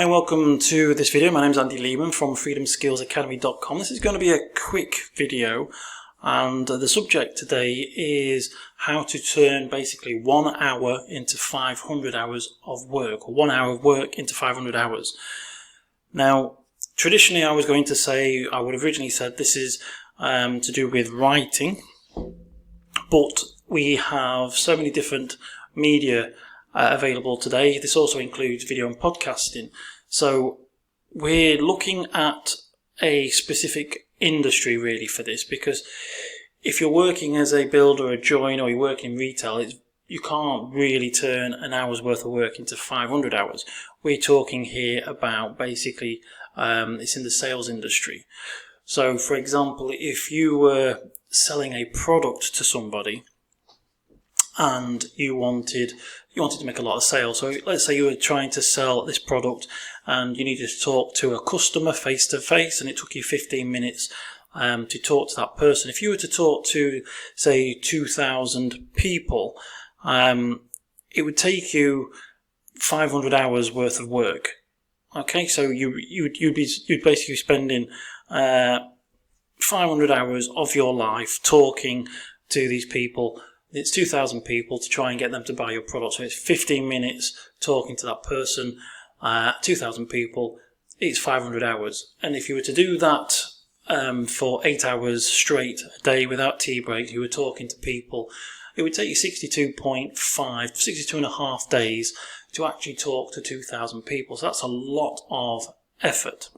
Hi and welcome to this video. My name is Andy Lehman from freedomskillsacademy.com. This is going to be a quick video, and the subject today is how to turn basically 1 hour into 500 hours of work, or 1 hour of work into 500 hours. Now, traditionally I was going to say, I would have originally said this is to do with writing, but we have so many different media available today. This also includes video and podcasting. So we're looking at a specific industry really for this, because if you're working as a builder, a joiner, or you work in retail, you can't really turn an hour's worth of work into 500 hours. We're talking here about basically it's in the sales industry. So for example, if you were selling a product to somebody and you wanted to make a lot of sales. So let's say you were trying to sell this product and you needed to talk to a customer face to face, and it took you 15 minutes to talk to that person. If you were to talk to, say, 2,000 people, it would take you 500 hours worth of work. Okay, so you'd basically be spending 500 hours of your life talking to these people. It's 2,000 people to try and get them to buy your product. So it's 15 minutes talking to that person, 2,000 people, it's 500 hours. And if you were to do that for 8 hours straight a day without tea breaks, you were talking to people, it would take you 62 and a half days to actually talk to 2,000 people. So that's a lot of effort.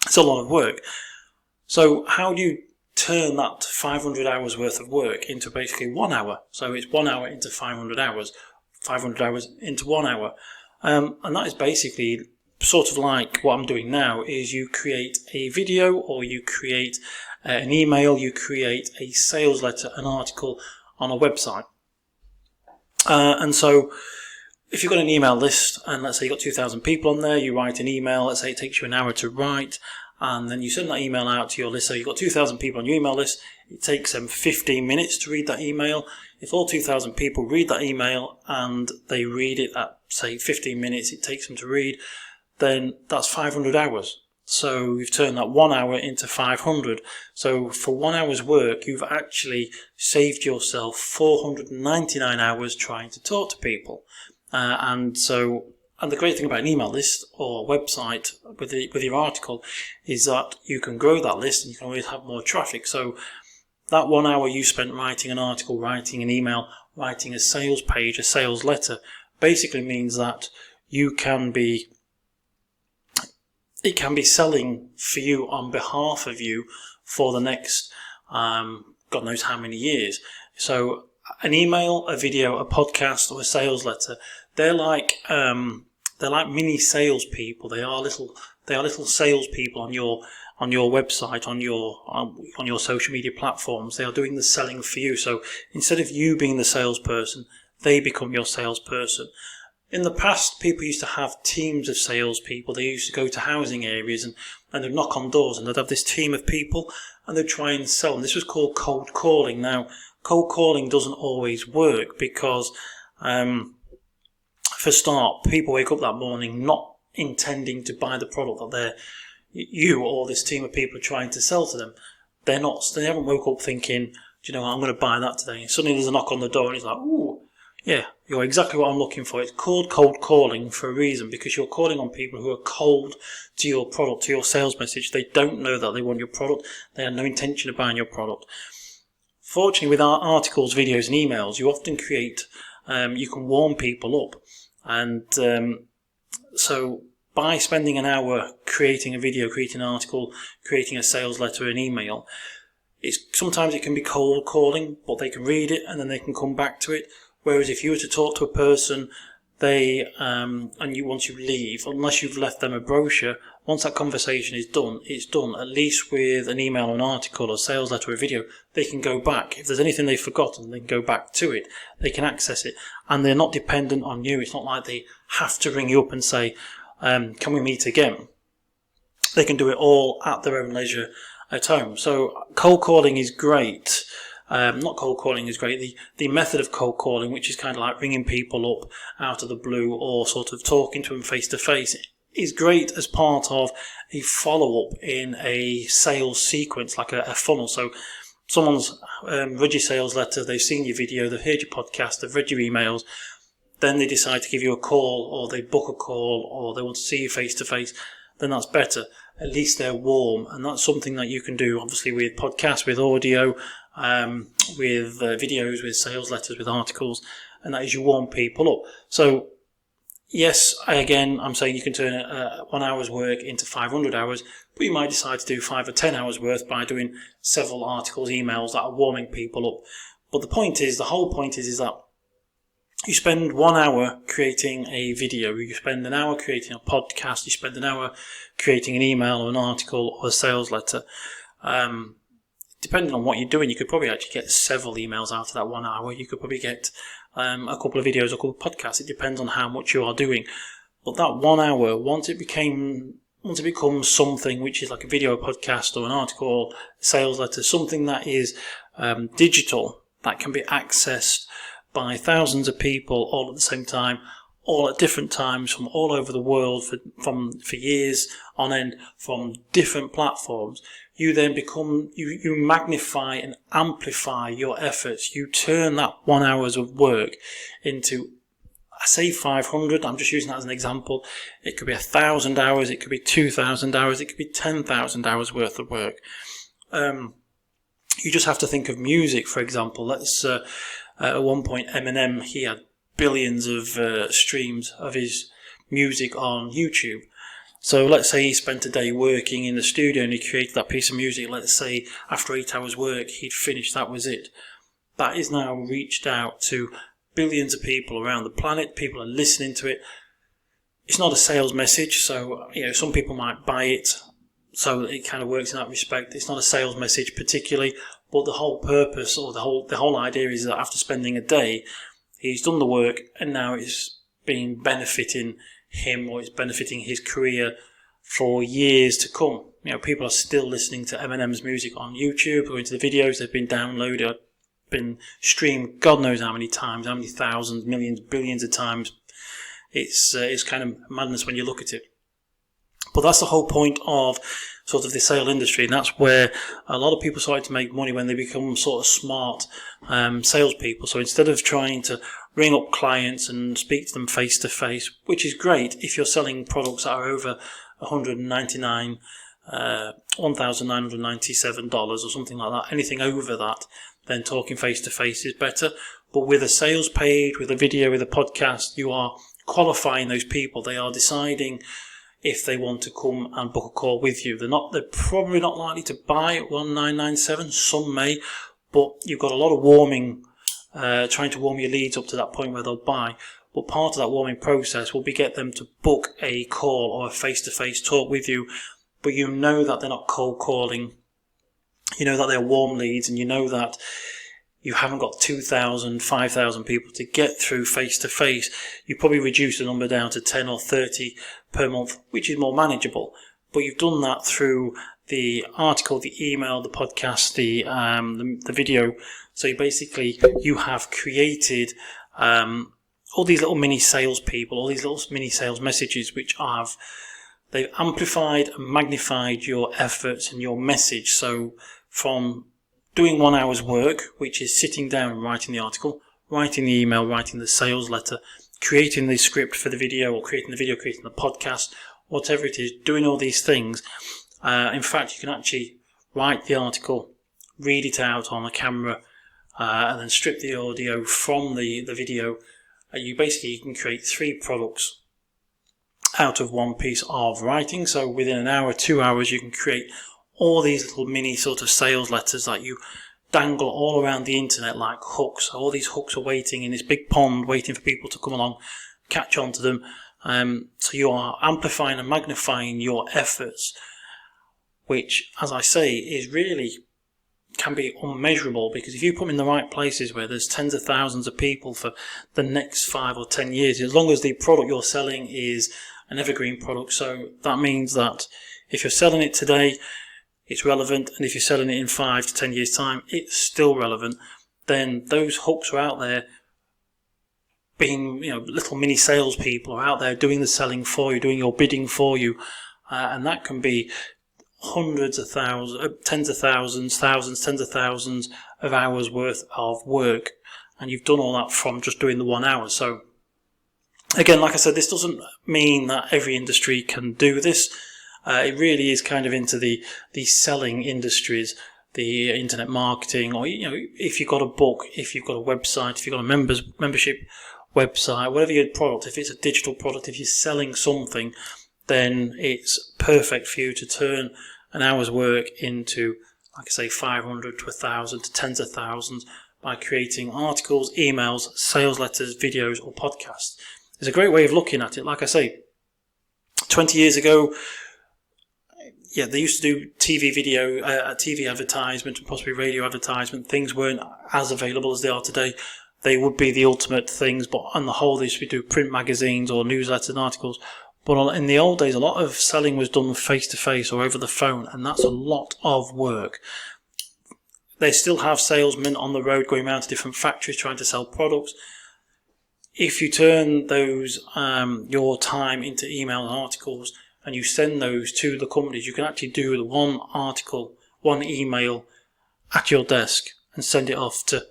It's a lot of work. So how do you turn that 500 hours worth of work into basically 1 hour? So it's 1 hour into 500 hours, 500 hours into 1 hour. And that is basically sort of like what I'm doing now, is you create a video, or you create an email, you create a sales letter, an article on a website. And so if you've got an email list, and let's say you've got 2,000 people on there, you write an email, let's say it takes you an hour to write, and then you send that email out to your list. So you've got 2,000 people on your email list. It takes them 15 minutes to read that email. If all 2,000 people read that email and they read it at, say, 15 minutes it takes them to read, then that's 500 hours. So you've turned that 1 hour into 500. So for 1 hour's work, you've actually saved yourself 499 hours trying to talk to people. And the great thing about an email list or website with your article is that you can grow that list and you can always have more traffic. So that 1 hour you spent writing an article, writing an email, writing a sales page, a sales letter, basically means that it can be selling for you on behalf of you for the next God knows how many years. So an email, a video, a podcast, or a sales letter, they're like mini salespeople. They are little salespeople on your website, on your social media platforms. They are doing the selling for you. So instead of you being the salesperson, they become your salesperson. In the past, people used to have teams of salespeople. They used to go to housing areas and they'd knock on doors, and they'd have this team of people and they'd try and sell them. This was called cold calling. Now, cold calling doesn't always work because for start, people wake up that morning not intending to buy the product that you or this team of people are trying to sell to them. They haven't woke up thinking, do you know what, I'm going to buy that today. And suddenly there's a knock on the door and it's like, ooh, yeah, you're exactly what I'm looking for. It's called cold calling for a reason, because you're calling on people who are cold to your product, to your sales message. They don't know that they want your product. They have no intention of buying your product. Fortunately, with our articles, videos and emails, you often create, you can warm people up. And so by spending an hour creating a video, creating an article, creating a sales letter, an email, sometimes it can be cold calling, but they can read it and then they can come back to it. Whereas if you were to talk to a person, once you leave, unless you've left them a brochure, once that conversation is done, it's done. At least with an email, an article, a sales letter, or a video, they can go back. If there's anything they've forgotten, they can go back to it. They can access it. And they're not dependent on you. It's not like they have to ring you up and say, can we meet again? They can do it all at their own leisure at home. So cold calling is great. Not cold calling is great. The method of cold calling, which is kind of like ringing people up out of the blue or sort of talking to them face to face, is great as part of a follow-up in a sales sequence, like a funnel. So someone's read your sales letter, they've seen your video, they've heard your podcast, they've read your emails, then they decide to give you a call, or they book a call, or they want to see you face to face, then that's better. At least they're warm, and that's something that you can do, obviously, with podcasts, with audio, with videos, with sales letters, with articles, and that is you warm people up. So, yes, I'm saying you can turn 1 hour's work into 500 hours, but you might decide to do 5 or 10 hours worth by doing several articles, emails that are warming people up. But the whole point is that you spend 1 hour creating a video, you spend an hour creating a podcast, you spend an hour creating an email or an article or a sales letter. Depending on what you're doing, you could probably actually get several emails out of that 1 hour. You could probably get a couple of videos, a couple of podcasts. It depends on how much you are doing. But that 1 hour, once it becomes something which is like a video, a podcast, or an article, a sales letter, something that is digital, that can be accessed by thousands of people all at the same time, all at different times, from all over the world, for years on end, from different platforms, you then become, you magnify and amplify your efforts. You turn that 1 hour's of work into, I say 500, I'm just using that as an example. It could be 1,000 hours, it could be 2,000 hours, it could be 10,000 hours worth of work. You just have to think of music, for example. At one point, Eminem, he had billions of streams of his music on YouTube. So let's say he spent a day working in the studio and he created that piece of music. Let's say after 8 hours work, he'd finished, that was it. That is now reached out to billions of people around the planet. People are listening to it. It's not a sales message, so some people might buy it. So it kind of works in that respect. It's not a sales message particularly, but the whole purpose or the whole idea is that after spending a day, he's done the work and now it's been benefiting him, or it's benefiting his career for years to come. People are still listening to Eminem's music on YouTube, going to the videos, they've been downloaded, been streamed God knows how many times, how many thousands, millions, billions of times. It's kind of madness when you look at it. But that's the whole point of sort of the sale industry, and that's where a lot of people start to make money when they become sort of smart salespeople. So instead of trying to ring up clients and speak to them face to face, which is great if you're selling products that are over $1,997 or something like that, anything over that, then talking face to face is better. But with a sales page, with a video, with a podcast, you are qualifying those people. They are deciding if they want to come and book a call with you. They're probably not likely to buy at 1997. Some may, but you've got a lot of warming, trying to warm your leads up to that point where they'll buy. But part of that warming process will be get them to book a call or a face-to-face talk with you. But you know that they're not cold calling. You know that they're warm leads, and you know that you haven't got 2,000, 5,000 people to get through face-to-face. You probably reduce the number down to 10 or 30 per month, which is more manageable. But you've done that through the article, the email, the podcast, the video. So you have created all these little mini sales people, all these little mini sales messages, they've amplified and magnified your efforts and your message. So from doing 1 hour's work, which is sitting down and writing the article, writing the email, writing the sales letter, creating the script for the video, or creating the video, creating the podcast, whatever it is, doing all these things. In fact, you can actually write the article, read it out on a camera, and then strip the audio from the video. You can create 3 products out of one piece of writing. So within an hour, 2 hours, you can create all these little mini sort of sales letters that you dangle all around the internet like hooks. All these hooks are waiting in this big pond, waiting for people to come along, catch on to them. So you are amplifying and magnifying your efforts, which, as I say, can be unmeasurable, because if you put them in the right places where there's tens of thousands of people for the next 5 or 10 years, as long as the product you're selling is an evergreen product, so that means that if you're selling it today, it's relevant, and if you're selling it in 5 to 10 years time, it's still relevant, then those hooks are out there being, little mini salespeople are out there doing the selling for you, doing your bidding for you, and that can be hundreds of thousands, tens of thousands, tens of thousands of hours worth of work, and you've done all that from just doing the 1 hour. So again, like I said, this doesn't mean that every industry can do this. It really is kind of into the selling industries, the internet marketing, or if you've got a book, if you've got a website, if you've got a membership website, whatever your product, if it's a digital product, if you're selling something, then it's perfect for you to turn an hour's work into, like I say, 500 to 1,000 to tens of thousands by creating articles, emails, sales letters, videos, or podcasts. It's a great way of looking at it. Like I say, 20 years ago, they used to do TV advertisement and possibly radio advertisement. Things weren't as available as they are today. They would be the ultimate things, but on the whole, they used to do print magazines or newsletters and articles. But in the old days, a lot of selling was done face-to-face or over the phone, and that's a lot of work. They still have salesmen on the road going around to different factories trying to sell products. If you turn those your time into email and articles, and you send those to the companies, you can actually do the one article, one email at your desk and send it off to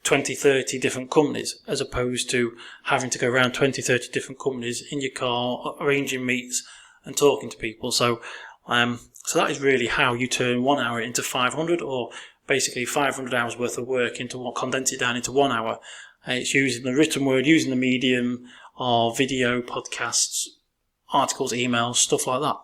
20, 30 different companies, as opposed to having to go around 20, 30 different companies in your car, arranging meets and talking to people. So that is really how you turn 1 hour into 500, or basically 500 hours worth of work condense it down into 1 hour. It's using the written word, using the medium of video, podcasts, articles, emails, stuff like that.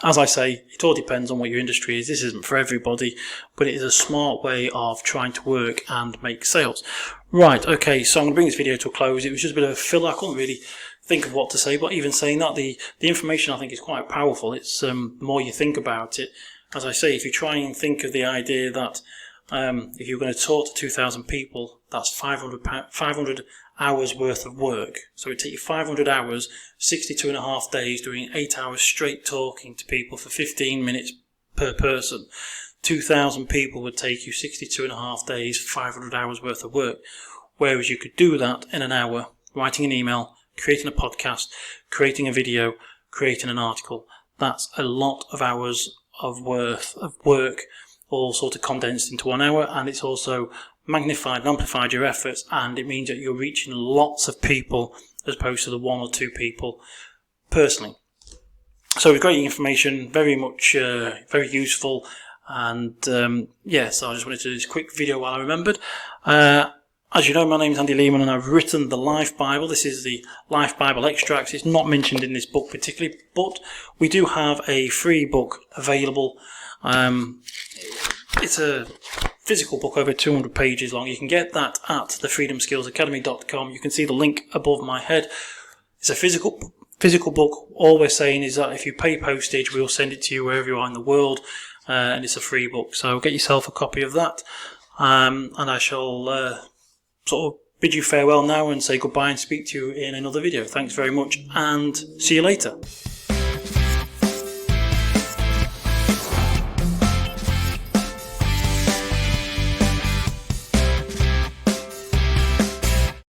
As I say, it all depends on what your industry is. This isn't for everybody, but it is a smart way of trying to work and make sales. Right, okay, so I'm going to bring this video to a close. It was just a bit of a filler. I couldn't really think of what to say, but even saying that, the information I think is quite powerful. It's the more you think about it. As I say, if you try and think of the idea that if you're going to talk to 2,000 people, that's 500 hours worth of work. So it takes you 500 hours, 62 and a half days, doing 8 hours straight talking to people for 15 minutes per person. 2,000 people would take you 62 and a half days, 500 hours worth of work. Whereas you could do that in an hour, writing an email, creating a podcast, creating a video, creating an article. That's a lot of hours of worth of work, all sort of condensed into 1 hour, and it's also magnified and amplified your efforts, and it means that you're reaching lots of people as opposed to the 1 or 2 people personally. So it's great information, very much very useful, and so I just wanted to do this quick video while I remembered. As you know, my name is Andy Lehman, and I've written the Life Bible. This is the Life Bible extracts. It's not mentioned in this book particularly, but we do have a free book available. It's a physical book over 200 pages long. You can get that at thefreedomskillsacademy.com. You can see the link above my head. It's a physical book. All we're saying is that if you pay postage, we'll send it to you wherever you are in the world, and it's a free book. So get yourself a copy of that, and I shall sort of bid you farewell now and say goodbye and speak to you in another video. Thanks very much, and see you later.